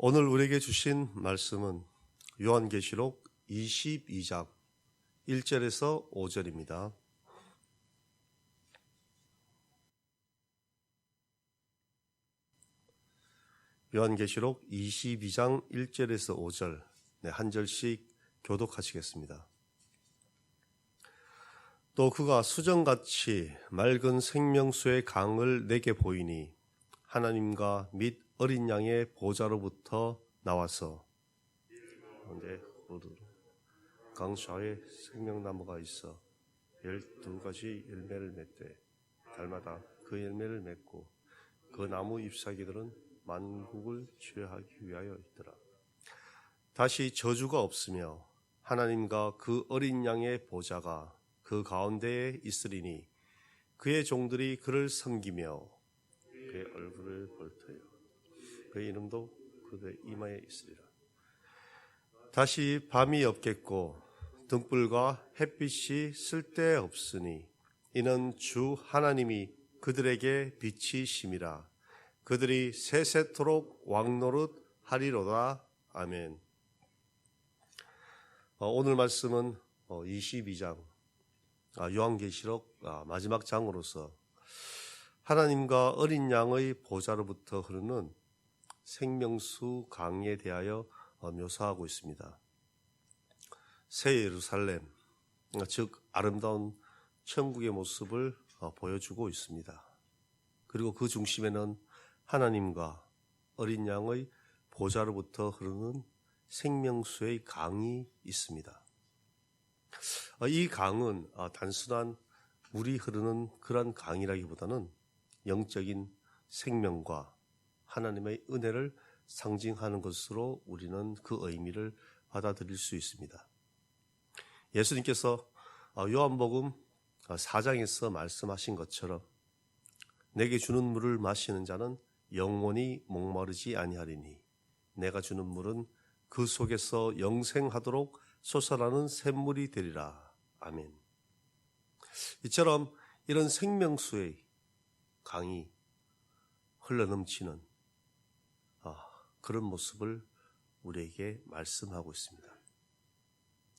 오늘 우리에게 주신 말씀은 요한계시록 22장 1절에서 5절입니다. 요한계시록 22장 1절에서 5절 한 절씩 교독하시겠습니다. 또 그가 수정같이 맑은 생명수의 강을 내게 보이니 하나님과 및 어린 양의 보좌로부터 나와서 강가에 생명나무가 있어 12가지 열매를 맺되 달마다 그 열매를 맺고 그 나무 잎사귀들은 만국을 치료하기 위하여 있더라. 다시 저주가 없으며 하나님과 그 어린 양의 보좌가 그 가운데에 있으리니 그의 종들이 그를 섬기며 그의 얼굴을 볼 터요 그의 이름도 그들의 이마에 있으리라. 다시 밤이 없겠고 등불과 햇빛이 쓸데없으니 이는 주 하나님이 그들에게 빛이심이라. 그들이 세세토록 왕노릇 하리로다. 아멘. 오늘 말씀은 22장 요한계시록 마지막 장으로서 하나님과 어린 양의 보좌로부터 흐르는 생명수 강에 대하여 묘사하고 있습니다. 새 예루살렘, 즉 아름다운 천국의 모습을 보여주고 있습니다. 그리고 그 중심에는 하나님과 어린 양의 보좌로부터 흐르는 생명수의 강이 있습니다. 이 강은 단순한 물이 흐르는 그런 강이라기보다는 영적인 생명과 하나님의 은혜를 상징하는 것으로 우리는 그 의미를 받아들일 수 있습니다. 예수님께서 요한복음 4장에서 말씀하신 것처럼 내게 주는 물을 마시는 자는 영원히 목마르지 아니하리니 내가 주는 물은 그 속에서 영생하도록 솟아나는 샘물이 되리라. 아멘. 이처럼 이런 생명수의 강이 흘러넘치는 그런 모습을 우리에게 말씀하고 있습니다.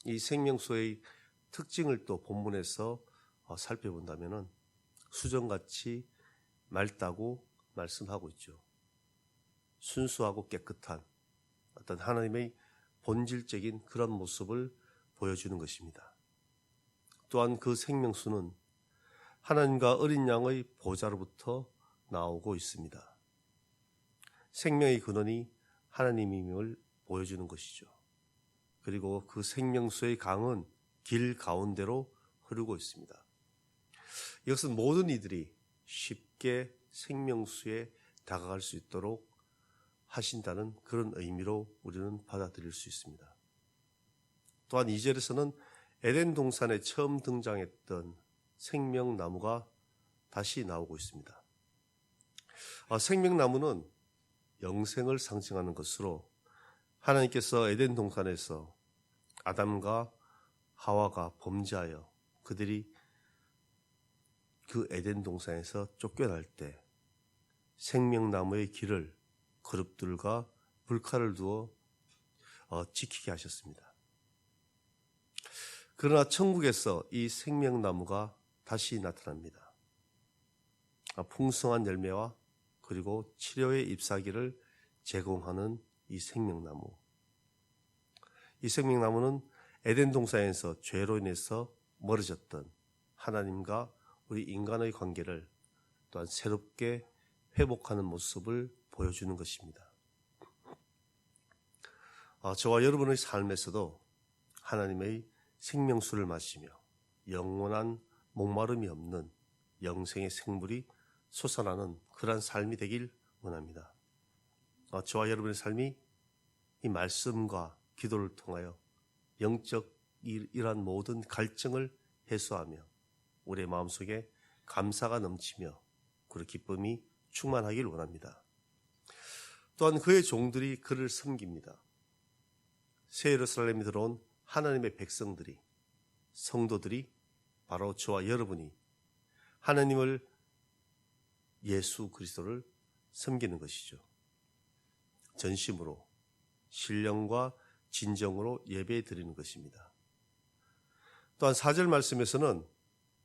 이 생명수의 특징을 또 본문에서 살펴본다면 수정같이 맑다고 말씀하고 있죠. 순수하고 깨끗한 어떤 하나님의 본질적인 그런 모습을 보여주는 것입니다. 또한 그 생명수는 하나님과 어린 양의 보좌로부터 나오고 있습니다. 생명의 근원이 하나님임을 보여주는 것이죠. 그리고 그 생명수의 강은 길 가운데로 흐르고 있습니다. 이것은 모든 이들이 쉽게 생명수에 다가갈 수 있도록 하신다는 그런 의미로 우리는 받아들일 수 있습니다. 또한 2절에서는 에덴 동산에 처음 등장했던 생명나무가 다시 나오고 있습니다. 생명나무는 영생을 상징하는 것으로 하나님께서 에덴 동산에서 아담과 하와가 범죄하여 그들이 그 에덴 동산에서 쫓겨날 때 생명나무의 길을 그룹들과 불칼을 두어 지키게 하셨습니다. 그러나 천국에서 이 생명나무가 다시 나타납니다. 풍성한 열매와 그리고 치료의 잎사귀를 제공하는 이 생명나무. 이 생명나무는 에덴 동산에서 죄로 인해서 멀어졌던 하나님과 우리 인간의 관계를 또한 새롭게 회복하는 모습을 보여주는 것입니다. 저와 여러분의 삶에서도 하나님의 생명수를 마시며 영원한 목마름이 없는 영생의 생물이 솟아나는 그러한 삶이 되길 원합니다. 저와 여러분의 삶이 이 말씀과 기도를 통하여 영적 이러한 모든 갈증을 해소하며 우리의 마음속에 감사가 넘치며 그리고 기쁨이 충만하길 원합니다. 또한 그의 종들이 그를 섬깁니다. 새 예루살렘에 들어온 하나님의 백성들이, 성도들이 바로 저와 여러분이 하나님을 예수 그리스도를 섬기는 것이죠. 전심으로 신령과 진정으로 예배 드리는 것입니다. 또한 4절 말씀에서는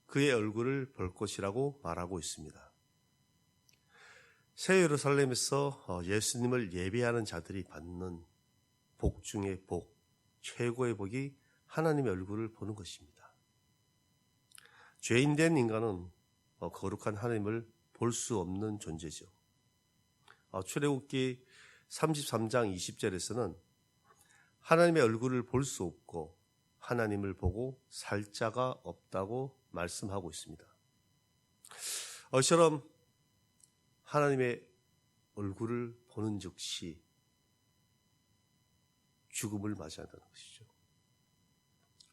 그의 얼굴을 볼 것이라고 말하고 있습니다. 새 예루살렘에서 예수님을 예배하는 자들이 받는 복 중의 복, 최고의 복이 하나님의 얼굴을 보는 것입니다. 죄인된 인간은 거룩한 하나님을 볼 수 없는 존재죠. 출애굽기 33장 20절에서는 하나님의 얼굴을 볼 수 없고 하나님을 보고 살 자가 없다고 말씀하고 있습니다. 이처럼 하나님의 얼굴을 보는 즉시 죽음을 맞이한다는 것이죠.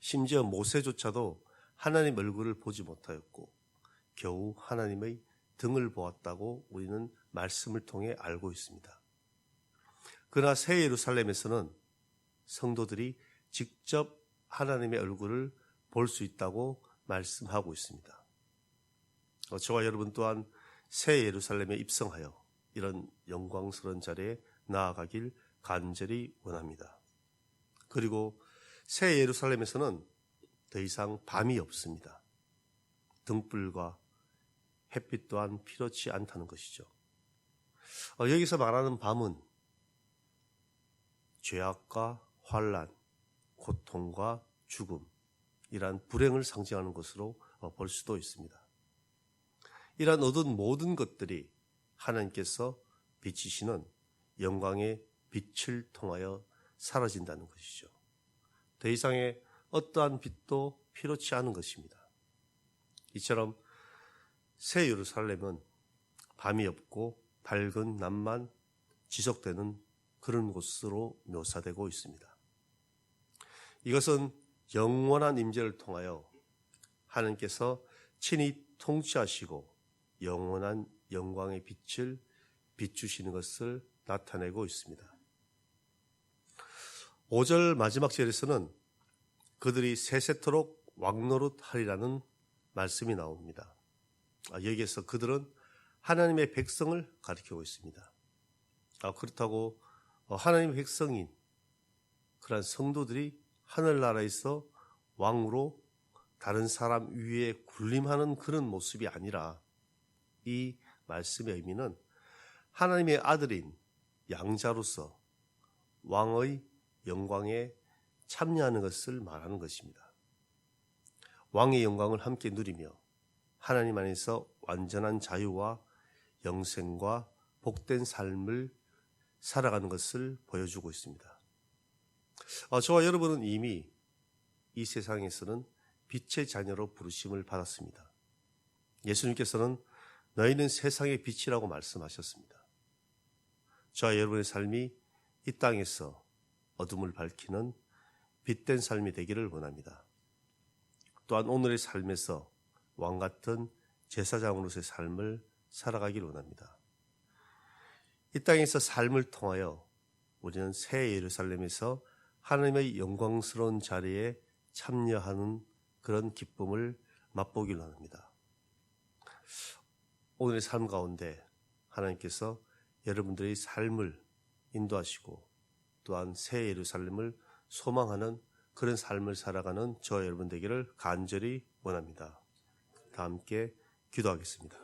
심지어 모세조차도 하나님 얼굴을 보지 못하였고 겨우 하나님의 등을 보았다고 우리는 말씀을 통해 알고 있습니다. 그러나 새 예루살렘에서는 성도들이 직접 하나님의 얼굴을 볼 수 있다고 말씀하고 있습니다. 저와 여러분 또한 새 예루살렘에 입성하여 이런 영광스러운 자리에 나아가길 간절히 원합니다. 그리고 새 예루살렘에서는 더 이상 밤이 없습니다. 등불과 햇빛 또한 필요치 않다는 것이죠. 여기서 말하는 밤은 죄악과 환난, 고통과 죽음, 이러한 불행을 상징하는 것으로 볼 수도 있습니다. 이러한 얻은 모든 것들이 하나님께서 비치시는 영광의 빛을 통하여 사라진다는 것이죠. 더 이상의 어떠한 빛도 필요치 않은 것입니다. 이처럼 새 예루살렘은 밤이 없고 밝은 낮만 지속되는 그런 곳으로 묘사되고 있습니다. 이것은 영원한 임재를 통하여 하나님께서 친히 통치하시고 영원한 영광의 빛을 비추시는 것을 나타내고 있습니다. 5절 마지막 절에서는 그들이 세세토록 왕노릇하리라는 말씀이 나옵니다. 여기에서 그들은 하나님의 백성을 가리키고 있습니다. 그렇다고 하나님의 백성인 그러한 성도들이 하늘나라에서 왕으로 다른 사람 위에 군림하는 그런 모습이 아니라 이 말씀의 의미는 하나님의 아들인 양자로서 왕의 영광에 참여하는 것을 말하는 것입니다. 왕의 영광을 함께 누리며 하나님 안에서 완전한 자유와 영생과 복된 삶을 살아가는 것을 보여주고 있습니다. 저와 여러분은 이미 이 세상에서는 빛의 자녀로 부르심을 받았습니다. 예수님께서는 너희는 세상의 빛이라고 말씀하셨습니다. 저와 여러분의 삶이 이 땅에서 어둠을 밝히는 빛된 삶이 되기를 원합니다. 또한 오늘의 삶에서 왕같은 제사장으로서의 삶을 살아가기를 원합니다. 이 땅에서 삶을 통하여 우리는 새 예루살렘에서 하나님의 영광스러운 자리에 참여하는 그런 기쁨을 맛보기를 원합니다. 오늘의 삶 가운데 하나님께서 여러분들의 삶을 인도하시고 또한 새 예루살렘을 소망하는 그런 삶을 살아가는 저와 여러분 되기를 간절히 원합니다. 다 함께 기도하겠습니다.